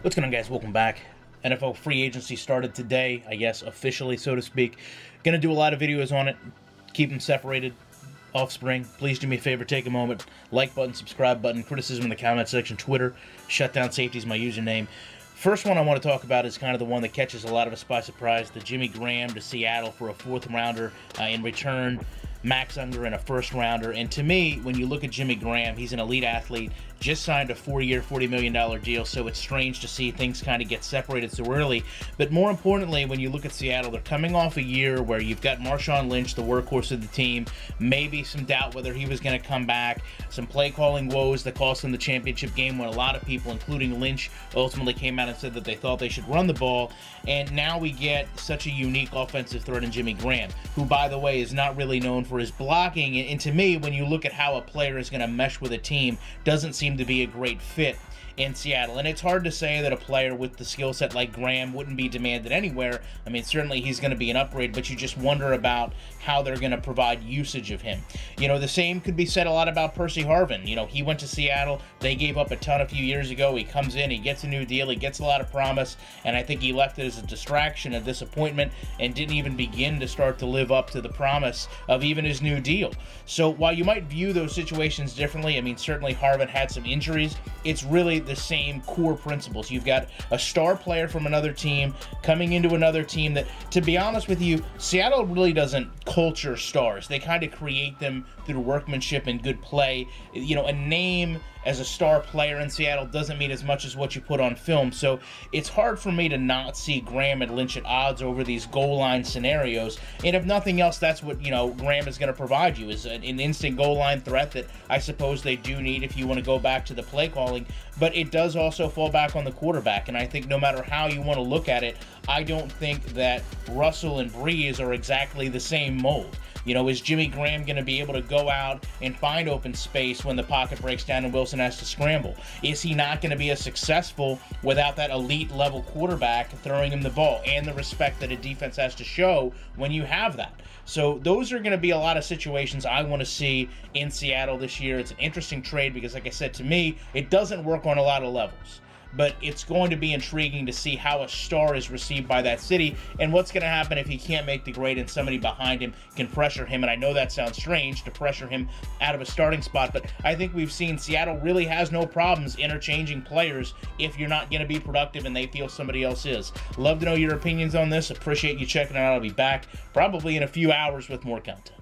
What's going on, guys? Welcome back. NFL free agency started today, I guess, officially, so to speak. Going to do a lot of videos on it. Keep them separated. Offspring, please do me a favor, take a moment. Like button, subscribe button, criticism in the comment section, Twitter. Shutdown Safety is my username. First one I want to talk about is kind of the one that catches a lot of us by surprise. The Jimmy Graham to Seattle for a fourth rounder in return. Max Unger and a first rounder. And to me, when you look at Jimmy Graham, he's an elite athlete, just signed a 4-year, $40 million deal, so it's strange to see things kind of get separated so early. But more importantly, when you look at Seattle, they're coming off a year where you've got Marshawn Lynch, the workhorse of the team, maybe some doubt whether he was going to come back, some play-calling woes that cost them the championship game when a lot of people, including Lynch, ultimately came out and said that they thought they should run the ball. And now we get such a unique offensive threat in Jimmy Graham, who, by the way, is not really known for his blocking. And to me, when you look at how a player is going to mesh with a team, doesn't seem to be a great fit in Seattle. And it's hard to say that a player with the skill set like Graham wouldn't be demanded anywhere. I mean, certainly he's going to be an upgrade, but you just wonder about how they're going to provide usage of him. You know, the same could be said a lot about Percy Harvin. You know, he went to Seattle. They gave up a ton a few years ago. He comes in, he gets a new deal, he gets a lot of promise, and I think he left it as a distraction, a disappointment, and didn't even begin to start to live up to the promise of even his new deal. So while you might view those situations differently, I mean, certainly Harvin had some injuries, it's really the same core principles. You've got a star player from another team coming into another team that, to be honest with you, Seattle really doesn't culture stars. They kind of create them through workmanship and good play. You know, a name as a star player in Seattle doesn't mean as much as what you put on film. So it's hard for me to not see Graham and Lynch at odds over these goal line scenarios. And if nothing else, that's what, you know, Graham is going to provide you, is an instant goal line threat that I suppose they do need if you want to go back to the play calling. But it does also fall back on the quarterback. And I think no matter how you want to look at it, I don't think that Russell and Breeze are exactly the same mold. You know, is Jimmy Graham going to be able to go out and find open space when the pocket breaks down and Wilson has to scramble? Is he not going to be as successful without that elite level quarterback throwing him the ball and the respect that a defense has to show when you have that? So those are going to be a lot of situations I want to see in Seattle this year. It's an interesting trade because, like I said, to me, it doesn't work on a lot of levels. But it's going to be intriguing to see how a star is received by that city and what's going to happen if he can't make the grade and somebody behind him can pressure him. And I know that sounds strange to pressure him out of a starting spot, but I think we've seen Seattle really has no problems interchanging players if you're not going to be productive and they feel somebody else is. Love to know your opinions on this. Appreciate you checking it out. I'll be back probably in a few hours with more content.